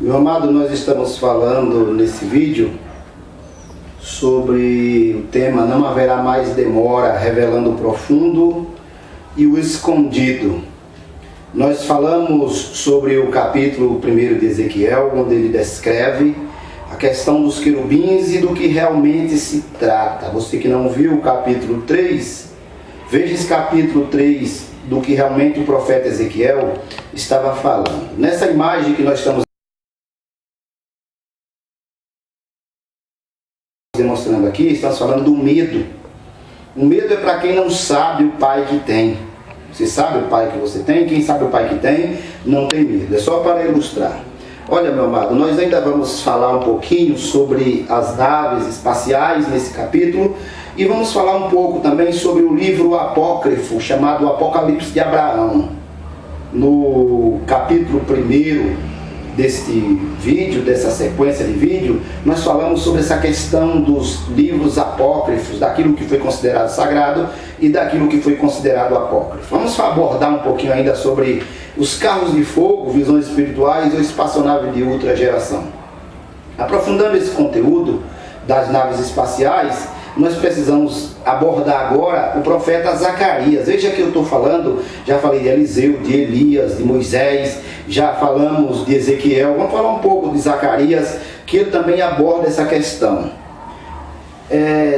Meu amado, nós estamos falando nesse vídeo sobre o tema Não haverá mais demora, revelando o profundo e o escondido. Nós falamos sobre o capítulo 1 de Ezequiel, onde ele descreve a questão dos querubins e do que realmente se trata. Você que não viu o capítulo 3, veja esse capítulo 3 do que realmente o profeta Ezequiel estava falando. Nessa imagem que nós estamos demonstrando aqui, estamos falando do medo. O medo é para quem não sabe o pai que tem. Você sabe o pai que você tem? Quem sabe o pai que tem, não tem medo. É só para ilustrar. Olha, meu amado, nós ainda vamos falar um pouquinho sobre as naves espaciais nesse capítulo e vamos falar um pouco também sobre o livro apócrifo chamado Apocalipse de Abraão. No capítulo 1 deste vídeo, dessa sequência de vídeo, nós falamos sobre essa questão dos livros apócrifos, daquilo que foi considerado sagrado e daquilo que foi considerado apócrifo. Vamos abordar um pouquinho ainda sobre os carros de fogo, visões espirituais ou espaçonave de ultra geração. Aprofundando esse conteúdo das naves espaciais, nós precisamos abordar agora o profeta Zacarias. Veja que eu estou falando, já falei de Eliseu, de Elias, de Moisés, já falamos de Ezequiel. Vamos falar um pouco de Zacarias, que ele também aborda essa questão.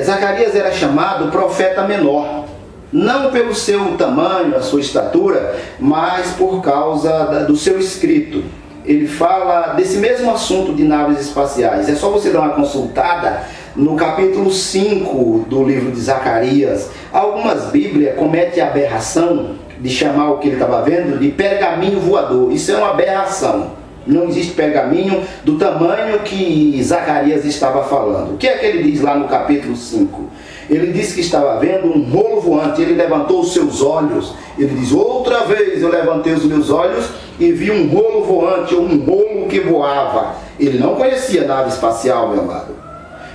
Zacarias era chamado profeta menor, não pelo seu tamanho, a sua estatura, mas por causa do seu escrito. Ele fala desse mesmo assunto de naves espaciais. É só você dar uma consultada no capítulo 5 do livro de Zacarias. Algumas bíblias cometem a aberração de chamar o que ele estava vendo de pergaminho voador. Isso é uma aberração. Não existe pergaminho do tamanho que Zacarias estava falando. O que é que ele diz lá no capítulo 5? Ele disse que estava vendo um rolo voante. Ele levantou os seus olhos. Ele diz: outra vez eu levantei os meus olhos e vi um rolo voante, ou um rolo que voava. Ele não conhecia nave espacial, meu amado.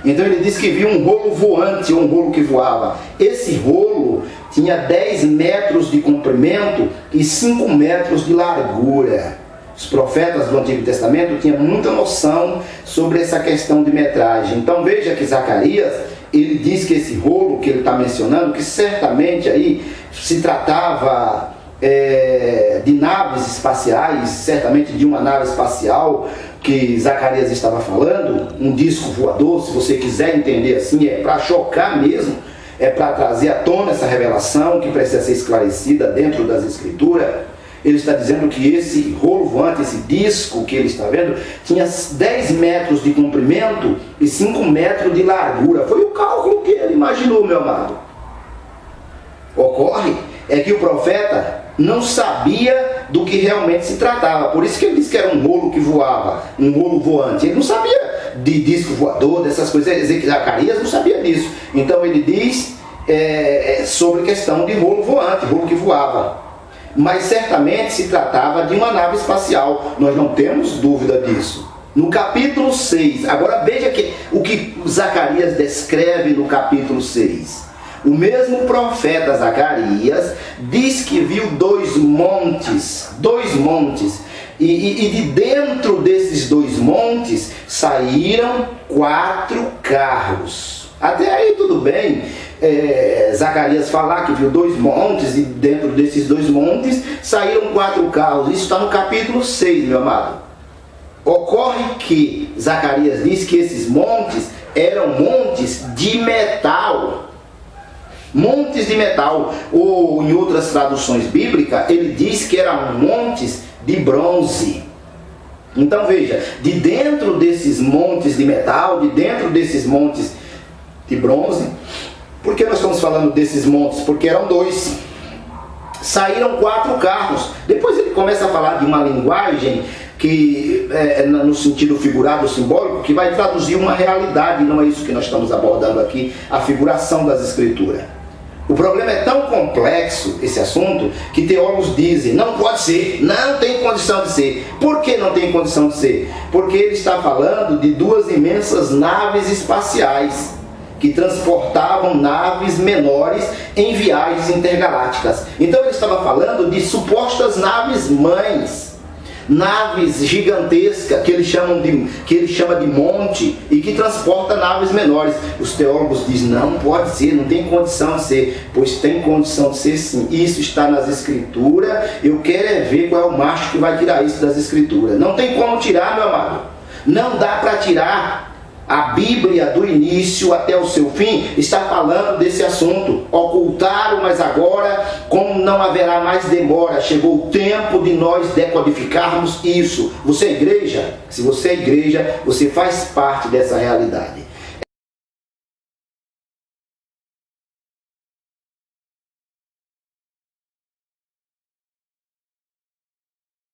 Então ele disse que viu um rolo voante, ou um rolo que voava. Esse rolo tinha 10 metros de comprimento e 5 metros de largura. Os profetas do Antigo Testamento tinham muita noção sobre essa questão de metragem. Então veja que Zacarias, ele diz que esse rolo que ele está mencionando, que certamente aí se tratava de naves espaciais, certamente de uma nave espacial que Zacarias estava falando, um disco voador. Se você quiser entender assim, é para chocar mesmo, é para trazer à tona essa revelação que precisa ser esclarecida dentro das Escrituras. Ele está dizendo que esse rolo voante, esse disco que ele está vendo, tinha 10 metros de comprimento e 5 metros de largura. Foi o cálculo que ele imaginou, meu amado. Ocorre é que o profeta não sabia do que realmente se tratava. Por isso que ele disse que era um rolo que voava, um rolo voante. Ele não sabia de disco voador, dessas coisas. Zacarias não sabia disso. Então ele diz sobre questão de rolo voante, rolo que voava. Mas certamente se tratava de uma nave espacial. Nós não temos dúvida disso. No capítulo 6, agora veja o que Zacarias descreve no capítulo 6. O mesmo profeta Zacarias diz que viu dois montes, e de dentro desses 2 montes saíram 4 carros. Até aí tudo bem, Zacarias falar que viu 2 montes e dentro desses 2 montes saíram 4 carros. Isso está no capítulo 6, meu amado. Ocorre que Zacarias diz que esses montes eram montes de metal. Montes de metal, ou em outras traduções bíblicas, ele diz que eram montes de bronze. Então veja, de dentro desses montes de metal, de dentro desses montes de bronze, por que nós estamos falando desses montes? Porque eram 2. Saíram 4 carros. Depois ele começa a falar de uma linguagem que no sentido figurado, simbólico, que vai traduzir uma realidade. Não é isso que nós estamos abordando aqui, a figuração das Escrituras. O problema é tão complexo, esse assunto, que teólogos dizem: não pode ser, não tem condição de ser. Por que não tem condição de ser? Porque ele está falando de 2 imensas naves espaciais que transportavam naves menores em viagens intergalácticas. Então ele estava falando de supostas naves mães. naves gigantescas que ele chama de monte e que transporta naves menores. Os teólogos dizem, não pode ser, não tem condição de ser. Pois tem condição de ser sim. Isso está nas escrituras. Eu quero é ver qual é o macho que vai tirar isso das escrituras. Não tem como tirar, meu amado. Não dá para tirar. A Bíblia, do início até o seu fim, está falando desse assunto. Ocultaram, mas agora, como não haverá mais demora, chegou o tempo de nós decodificarmos isso. Você é igreja? Se você é igreja, você faz parte dessa realidade.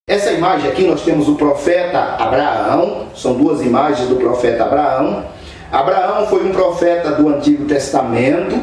Essa imagem aqui nós temos o profeta Abraão, são duas imagens do profeta Abraão. Abraão foi um profeta do Antigo Testamento,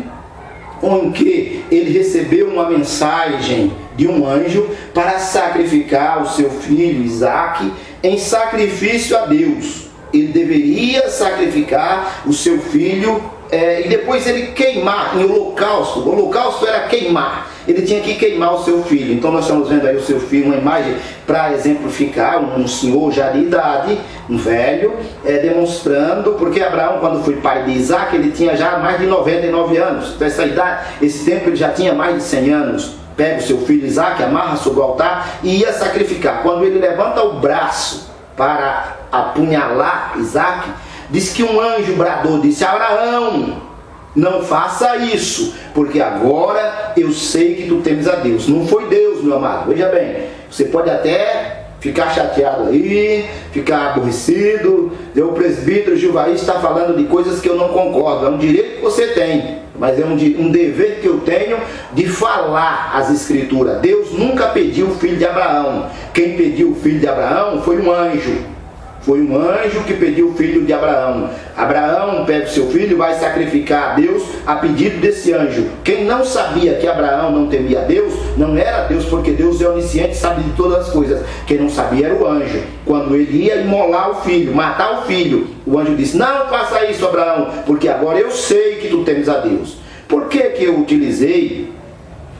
em que ele recebeu uma mensagem de um anjo para sacrificar o seu filho Isaque em sacrifício a Deus. Ele deveria sacrificar o seu filho e depois ele queimar em holocausto. O holocausto era queimar. Ele tinha que queimar o seu filho. Então nós estamos vendo aí o seu filho, uma imagem para exemplificar um senhor já de idade, um velho, demonstrando, porque Abraão, quando foi pai de Isaque, ele tinha já mais de 99 anos. Então essa idade, esse tempo ele já tinha mais de 100 anos. Pega o seu filho Isaque, amarra sobre o altar e ia sacrificar. Quando ele levanta o braço para apunhalar Isaque, diz que um anjo bradou, disse: Abraão, não faça isso, porque agora eu sei que tu temes a Deus. Não foi Deus, meu amado. Veja bem, você pode até ficar chateado aí, ficar aborrecido. O presbítero Gilvaí está falando de coisas que eu não concordo. É um direito que você tem, mas é um dever que eu tenho de falar as escrituras. Deus nunca pediu o filho de Abraão. Quem pediu o filho de Abraão foi um anjo. Foi um anjo que pediu o filho de Abraão. Abraão pede o seu filho e vai sacrificar a Deus a pedido desse anjo. Quem não sabia que Abraão não temia a Deus, não era Deus, porque Deus é onisciente e sabe de todas as coisas. Quem não sabia era o anjo. Quando ele ia imolar o filho, matar o filho, o anjo disse: não faça isso, Abraão, porque agora eu sei que tu temes a Deus. Por que eu utilizei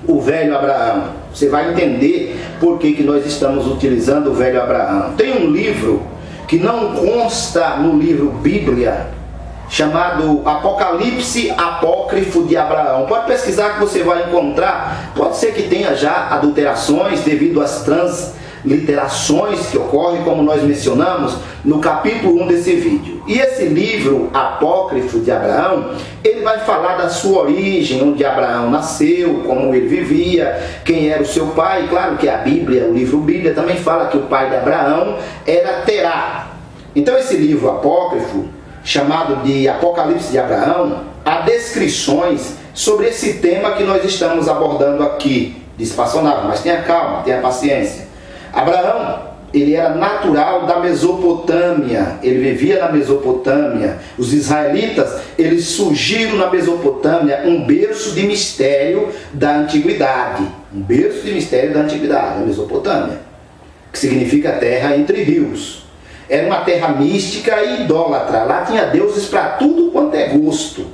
o velho Abraão? Você vai entender por que nós estamos utilizando o velho Abraão. Tem um livro que não consta no livro Bíblia, chamado Apocalipse Apócrifo de Abraão. Pode pesquisar que você vai encontrar. Pode ser que tenha já adulterações devido às transliterações que ocorrem, como nós mencionamos no capítulo 1 desse vídeo. E esse livro Apócrifo de Abraão, ele vai falar da sua origem, onde Abraão nasceu, como ele vivia, quem era o seu pai. Claro que a Bíblia, o livro Bíblia, também fala que o pai de Abraão era Terá. Então esse livro apócrifo, chamado de Apocalipse de Abraão, há descrições sobre esse tema que nós estamos abordando aqui. Despassonado, mas tenha calma, tenha paciência. Abraão, ele era natural da Mesopotâmia, ele vivia na Mesopotâmia. Os israelitas, eles surgiram na Mesopotâmia, um berço de mistério da antiguidade. Um berço de mistério da antiguidade, a Mesopotâmia, que significa terra entre rios. Era uma terra mística e idólatra. Lá tinha deuses para tudo quanto é gosto.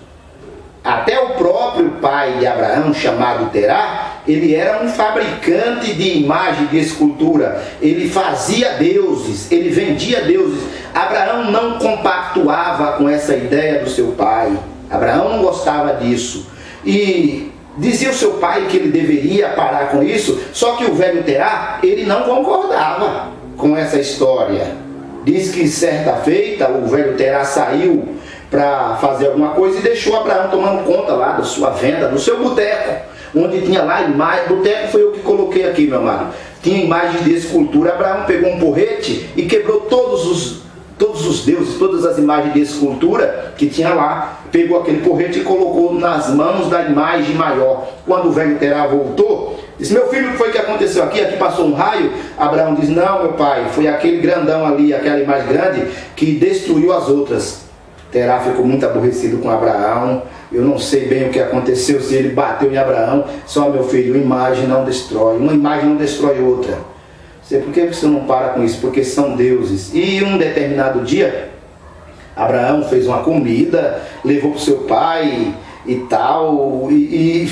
Até o próprio pai de Abraão, chamado Terá, ele era um fabricante de imagem, de escultura. Ele fazia deuses, ele vendia deuses. Abraão não compactuava com essa ideia do seu pai. Abraão não gostava disso. E dizia o seu pai que ele deveria parar com isso, só que o velho Terá, ele não concordava com essa história. Diz que certa feita o velho Terá saiu para fazer alguma coisa e deixou Abraão tomando conta lá da sua venda, do seu boteco, onde tinha lá imagem. Boteco foi eu que coloquei aqui, meu amado. Tinha imagens de escultura. Abraão pegou um porrete e quebrou todos os deuses, todas as imagens de escultura que tinha lá. Pegou aquele porrete e colocou nas mãos da imagem maior. Quando o velho Terá voltou, disse: meu filho, o que foi que aconteceu aqui? Aqui passou um raio? Abraão diz: não, meu pai, foi aquele grandão ali, aquela imagem grande, que destruiu as outras. Terá ficou muito aborrecido com Abraão. Eu não sei bem o que aconteceu, se ele bateu em Abraão. Só, meu filho, uma imagem não destrói, uma imagem não destrói outra. Sei por que você não para com isso? Porque são deuses. E um determinado dia, Abraão fez uma comida, levou para o seu pai e tal, e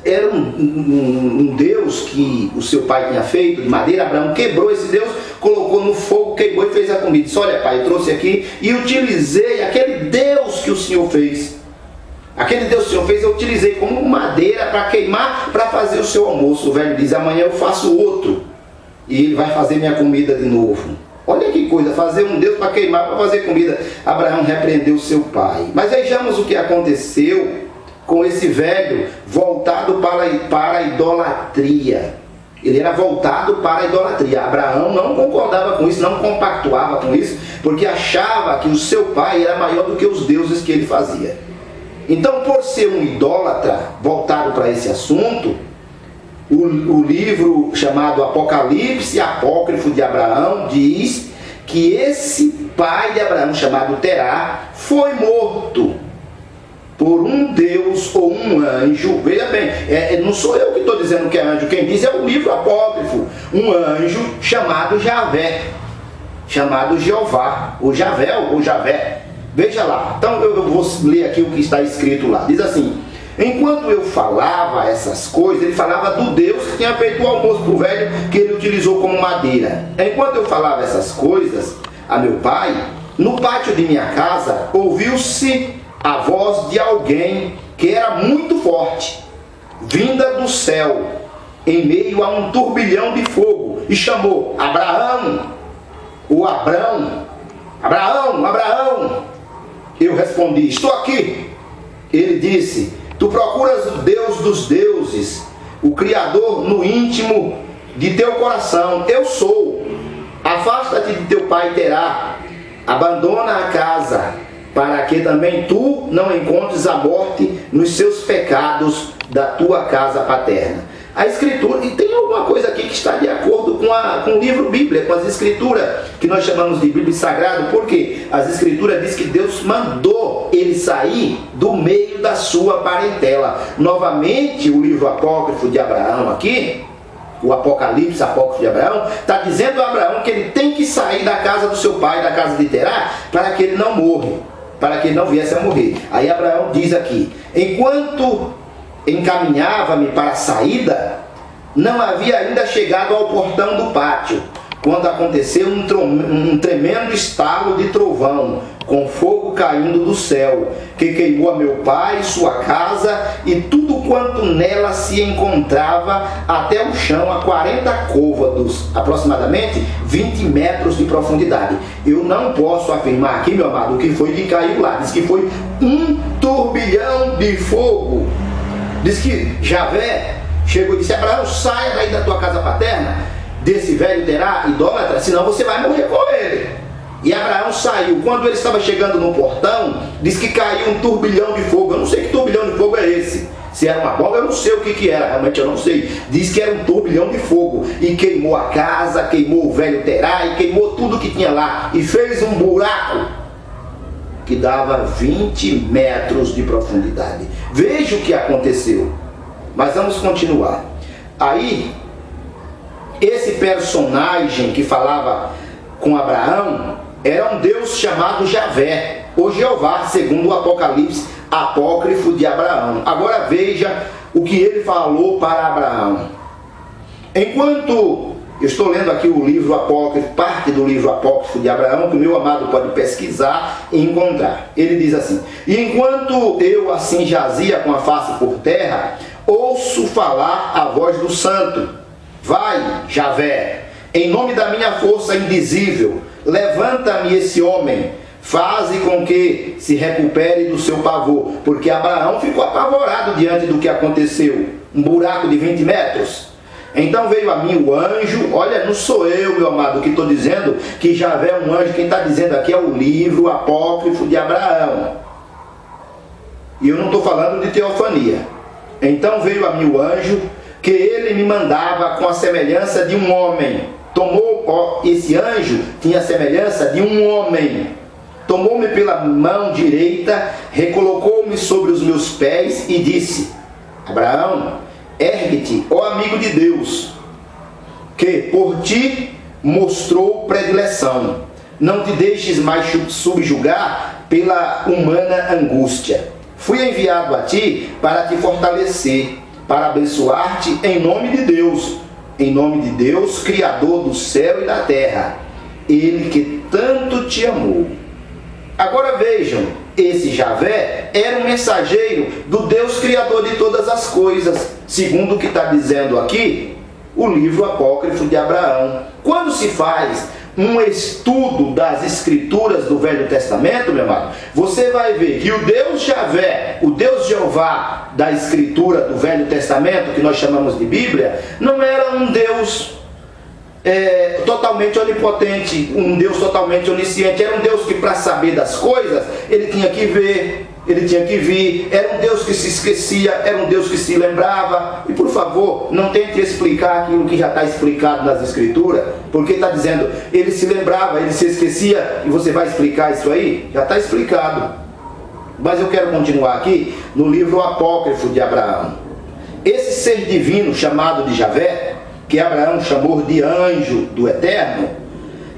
era um Deus que que o seu pai tinha feito, de madeira. Abraão quebrou esse Deus, colocou no fogo, queimou e fez a comida. Disse: olha, pai, eu trouxe aqui e utilizei aquele Deus que o Senhor fez. Aquele Deus que o Senhor fez, eu utilizei como madeira para queimar, para fazer o seu almoço. O velho diz: amanhã eu faço outro e ele vai fazer minha comida de novo. Olha que coisa, fazer um Deus para queimar, para fazer comida. Abraão repreendeu seu pai. Mas vejamos o que aconteceu com esse velho voltado para a idolatria. Ele era voltado para a idolatria. Abraão não concordava com isso, não compactuava com isso, porque achava que o seu pai era maior do que os deuses que ele fazia. Então, por ser um idólatra voltado para esse assunto, o livro chamado Apocalipse Apócrifo de Abraão diz que esse pai de Abraão, chamado Terá, foi morto por um Deus ou um anjo. Veja bem, não sou eu que estou dizendo que é anjo, quem diz é o livro apócrifo. Um anjo chamado Javé, chamado Jeová, ou Javé, ou Javé. Veja lá, então eu vou ler aqui o que está escrito lá. Diz assim: enquanto eu falava essas coisas, ele falava do Deus que tinha feito o almoço para o velho, que ele utilizou como madeira. Enquanto eu falava essas coisas a meu pai, no pátio de minha casa, ouviu-se a voz de alguém que era muito forte, vinda do céu, em meio a um turbilhão de fogo, e chamou: Abraão, o Abrão, Abraão, Abraão. Eu respondi: estou aqui. Ele disse: tu procuras o Deus dos deuses, o Criador no íntimo de teu coração. Eu sou. Afasta-te de teu pai Terá, abandona a casa, para que também tu não encontres a morte nos seus pecados da tua casa paterna. A Escritura, e tem alguma coisa aqui que está de acordo com o livro Bíblia, com as Escrituras, que nós chamamos de Bíblia Sagrada, porque as Escrituras dizem que Deus mandou ele sair do meio da sua parentela. Novamente, o livro apócrifo de Abraão aqui, o Apocalipse apócrifo de Abraão, está dizendo a Abraão que ele tem que sair da casa do seu pai, da casa de Terá, para que ele não morra, para que ele não viesse a morrer. Aí Abraão diz aqui: enquanto encaminhava-me para a saída, não havia ainda chegado ao portão do pátio, quando aconteceu um tremendo estalo de trovão, com fogo caindo do céu, que queimou a meu pai, sua casa e tudo quanto nela se encontrava, até o chão, a 40 côvados, aproximadamente 20 metros de profundidade. Eu não posso afirmar aqui, meu amado, o que foi que caiu lá. Diz que foi um turbilhão de fogo. Diz que Javé chegou e disse: Abraão, saia daí da tua casa paterna, desse velho Terá, idólatra, senão você vai morrer com ele. E Abraão saiu. Quando ele estava chegando no portão, diz que caiu um turbilhão de fogo. Eu não sei que turbilhão de fogo é esse. Se era uma bomba, eu não sei o que era, realmente eu não sei. Diz que era um turbilhão de fogo, e queimou a casa, queimou o velho Terá, e queimou tudo que tinha lá, e fez um buraco que dava 20 metros de profundidade. Veja o que aconteceu. Mas vamos continuar. Aí, esse personagem que falava com Abraão era um Deus chamado Javé, ou Jeová, segundo o Apocalipse apócrifo de Abraão. Agora veja o que ele falou para Abraão. Enquanto eu estou lendo aqui o livro apócrifo, parte do livro apócrifo de Abraão, que o meu amado pode pesquisar e encontrar. Ele diz assim: e enquanto eu assim jazia com a face por terra, ouço falar a voz do santo: vai, Javé, em nome da minha força indizível, levanta-me esse homem, faze com que se recupere do seu pavor. Porque Abraão ficou apavorado diante do que aconteceu. Um buraco de 20 metros. Então veio a mim o anjo. Olha, não sou eu, meu amado, que estou dizendo que Javé é um anjo. Quem está dizendo aqui é o livro apócrifo de Abraão. E eu não estou falando de teofania. Então veio a mim o anjo, que ele me mandava com a semelhança de um homem. Esse anjo tinha a semelhança de um homem. Tomou-me pela mão direita, recolocou-me sobre os meus pés e disse: Abraão, ergue-te, ó amigo de Deus, que por ti mostrou predileção. Não te deixes mais subjugar pela humana angústia. Fui enviado a ti para te fortalecer, para abençoar-te em nome de Deus. em nome de Deus, Criador do céu e da terra, Ele que tanto te amou. Agora vejam, esse Javé era um mensageiro do Deus Criador de todas as coisas, segundo o que está dizendo aqui o livro apócrifo de Abraão. Quando se faz um estudo das escrituras do Velho Testamento, meu amado, você vai ver que o Deus Javé, o Deus Jeová da escritura do Velho Testamento, que nós chamamos de Bíblia, não era um Deus totalmente onipotente, um Deus totalmente onisciente. Era um Deus que, para saber das coisas, ele tinha que ver, ele tinha que vir. Era um Deus que se esquecia, era um Deus que se lembrava. E por favor, não tente explicar aquilo que já está explicado nas escrituras, porque está dizendo, ele se lembrava, ele se esquecia, e você vai explicar isso aí? Já está explicado. Mas eu quero continuar aqui no livro apócrifo de Abraão. Esse ser divino chamado de Javé, que Abraão chamou de anjo do Eterno,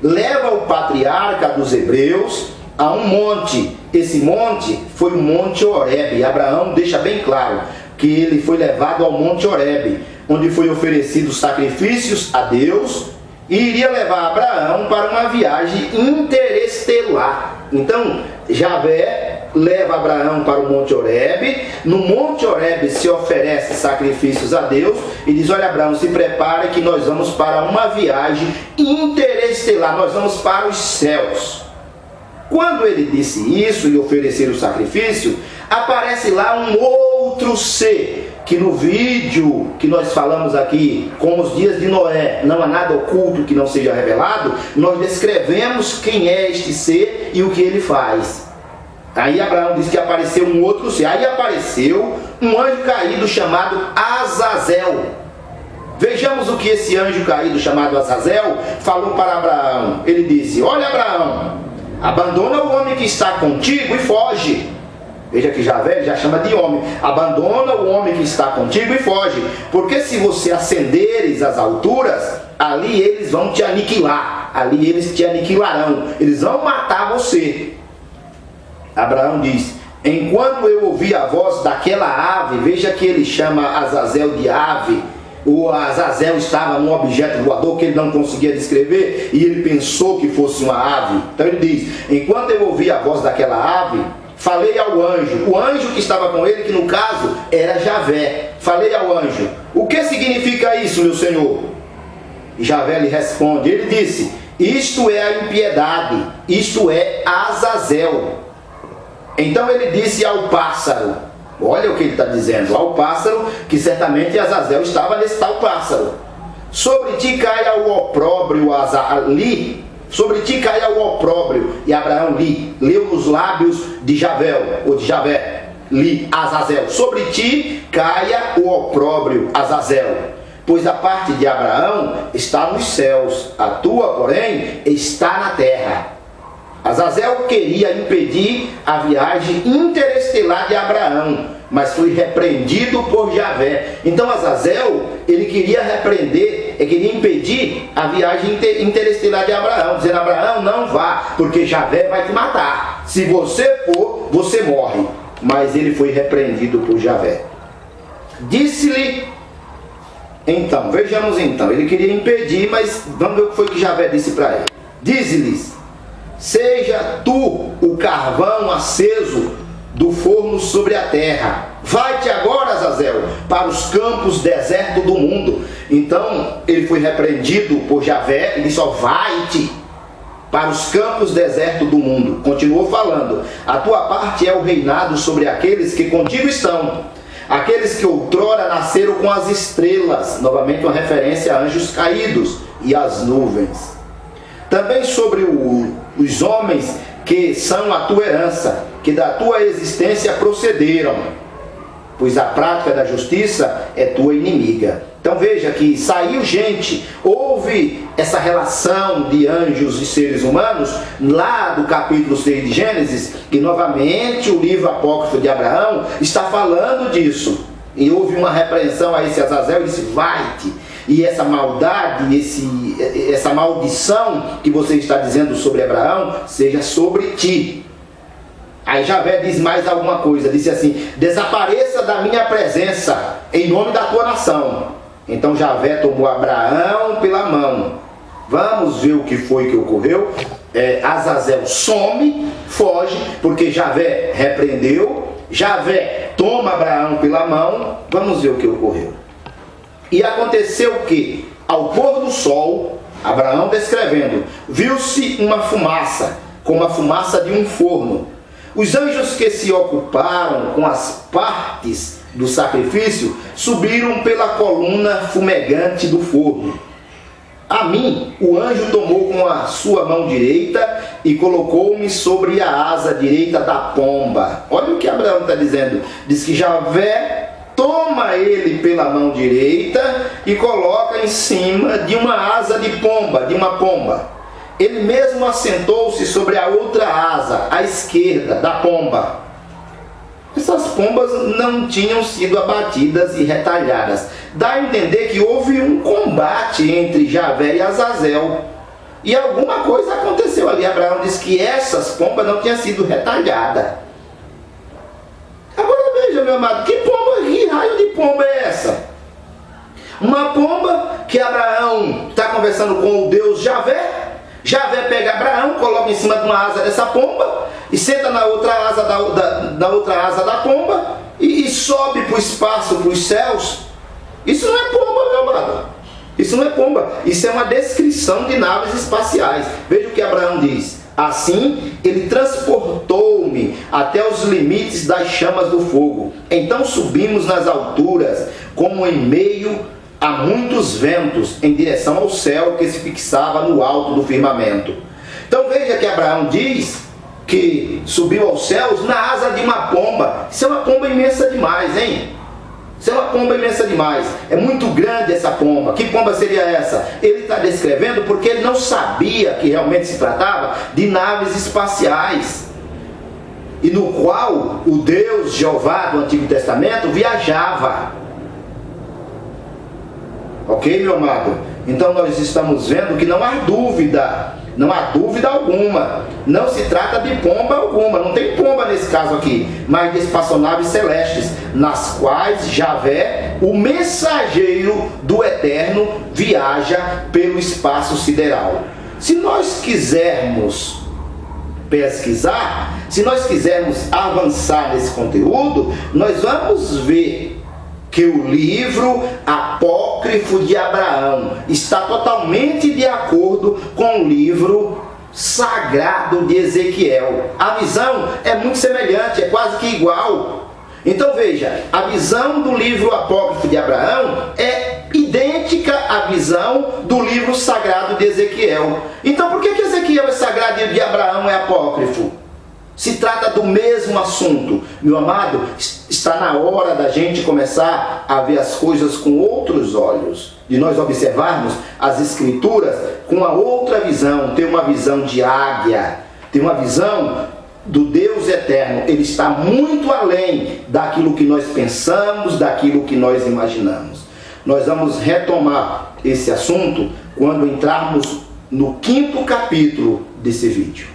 leva o patriarca dos hebreus a um monte. Esse monte foi o Monte Horebe. Abraão deixa bem claro que ele foi levado ao Monte Horebe, onde foi oferecidos sacrifícios a Deus, e iria levar Abraão para uma viagem interestelar. Então, Javé leva Abraão para o Monte Horebe. No Monte Horebe se oferece sacrifícios a Deus e diz: olha, Abraão, se prepare que nós vamos para uma viagem interestelar, nós vamos para os céus. Quando ele disse isso e oferecer o sacrifício, aparece lá um outro ser, que no vídeo que nós falamos aqui, com os dias de Noé, não há nada oculto que não seja revelado, nós descrevemos quem é este ser e o que ele faz. Aí Abraão diz que apareceu um outro ser. Aí apareceu um anjo caído chamado Azazel. Vejamos o que esse anjo caído chamado Azazel falou para Abraão. Ele disse: olha, Abraão, abandona o homem que está contigo e foge. Veja que Javé já chama de homem. Abandona o homem que está contigo e foge, porque se você ascenderes às alturas, ali eles vão te aniquilar, ali eles te aniquilarão, eles vão matar você. Abraão diz: enquanto eu ouvi a voz daquela ave, veja que ele chama Azazel de ave. O Azazel estava num objeto voador que ele não conseguia descrever, e ele pensou que fosse uma ave. Então ele diz: enquanto eu ouvi a voz daquela ave, falei ao anjo, o anjo que estava com ele, que no caso era Javé. Falei ao anjo: o que significa isso, meu senhor? E Javé lhe responde, ele disse: isto é a impiedade, isto é Azazel. Então ele disse ao pássaro, olha o que ele está dizendo, ao pássaro, que certamente Azazel estava nesse tal pássaro: sobre ti caia o opróbrio, ali, sobre ti caia o opróbrio. E Abraão leu nos lábios de Javé, ou de Javé, Azazel: sobre ti caia o opróbrio, Azazel, pois a parte de Abraão está nos céus, a tua, porém, está na terra. Azazel queria impedir a viagem interestelar de Abraão, mas foi repreendido por Javé. Então Azazel, ele queria repreender, ele queria impedir a viagem interestelar de Abraão, dizendo: Abraão, não vá, porque Javé vai te matar. Se você for, você morre. Mas ele foi repreendido por Javé. Disse-lhe, então, vejamos então, ele queria impedir, mas vamos ver o que foi que Javé disse para ele. Dize-lhes: seja tu o carvão aceso do forno sobre a terra. Vai-te agora, Azazel, para os campos desertos do mundo. Então ele foi repreendido por Javé e disse: ó, vai-te para os campos desertos do mundo. Continuou falando: a tua parte é o reinado sobre aqueles que contigo estão, aqueles que outrora nasceram com as estrelas. Novamente uma referência a anjos caídos e as nuvens. Também sobre os homens que são a tua herança, que da tua existência procederam, pois a prática da justiça é tua inimiga. Então veja que saiu gente, houve essa relação de anjos e seres humanos, lá do capítulo 6 de Gênesis, que novamente o livro apócrifo de Abraão está falando disso. E houve uma repreensão a esse Azazel e disse: vai-te. E essa maldade, essa maldição que você está dizendo sobre Abraão, seja sobre ti. Aí Javé diz mais alguma coisa, disse assim: desapareça da minha presença, em nome da tua nação. Então Javé tomou Abraão pela mão. Vamos ver o que foi que ocorreu. Azazel some, foge, porque Javé repreendeu. Javé toma Abraão pela mão. Vamos ver o que ocorreu. E aconteceu que, ao pôr do sol, Abraão descrevendo, viu-se uma fumaça, como a fumaça de um forno. Os anjos que se ocuparam com as partes do sacrifício subiram pela coluna fumegante do forno. A mim, o anjo tomou com a sua mão direita e colocou-me sobre a asa direita da pomba. Olha o que Abraão está dizendo. Diz que Javé toma ele pela mão direita e coloca em cima de uma asa de pomba, de uma pomba. Ele mesmo assentou-se sobre a outra asa, à esquerda da pomba. Essas pombas não tinham sido abatidas e retalhadas. Dá a entender que houve um combate entre Javé e Azazel. E alguma coisa aconteceu ali. Abraão diz que essas pombas não tinham sido retalhadas. Agora veja, meu amado, que raio de pomba é essa? Uma pomba que Abraão está conversando com o Deus Javé. Javé pega Abraão, coloca em cima de uma asa dessa pomba e senta na outra asa da pomba e sobe para o espaço, para os céus. Isso não é pomba, meu amado. Isso não é pomba. Isso é uma descrição de naves espaciais. Veja o que Abraão diz. Assim, ele transportou-me até os limites das chamas do fogo. Então subimos nas alturas, como em meio a muitos ventos, em direção ao céu que se fixava no alto do firmamento. Então veja que Abraão diz que subiu aos céus na asa de uma pomba. Isso é uma pomba imensa demais, hein? Isso é uma pomba imensa demais. É muito grande essa pomba. Que pomba seria essa? Ele está descrevendo porque ele não sabia que realmente se tratava de naves espaciais, e no qual o Deus Jeová do Antigo Testamento viajava. Ok, meu amado? Então nós estamos vendo que não há dúvida alguma. Não se trata de pomba alguma, não tem pomba nesse caso aqui, mas de espaçonaves celestes, nas quais Javé, o mensageiro do Eterno, viaja pelo espaço sideral. Se nós quisermos pesquisar, se nós quisermos avançar nesse conteúdo, nós vamos ver que o livro apócrifo de Abraão está totalmente de acordo com o livro sagrado de Ezequiel. A visão é muito semelhante, é quase que igual. Então veja, a visão do livro apócrifo de Abraão é idêntica à visão do livro sagrado de Ezequiel. Então por que Ezequiel é sagrado e o de Abraão é apócrifo? Se trata do mesmo assunto. Meu amado, está na hora da gente começar a ver as coisas com outros olhos, de nós observarmos as Escrituras com uma outra visão, ter uma visão de águia, ter uma visão do Deus eterno. Ele está muito além daquilo que nós pensamos, daquilo que nós imaginamos. Nós vamos retomar esse assunto quando entrarmos no 5º capítulo desse vídeo.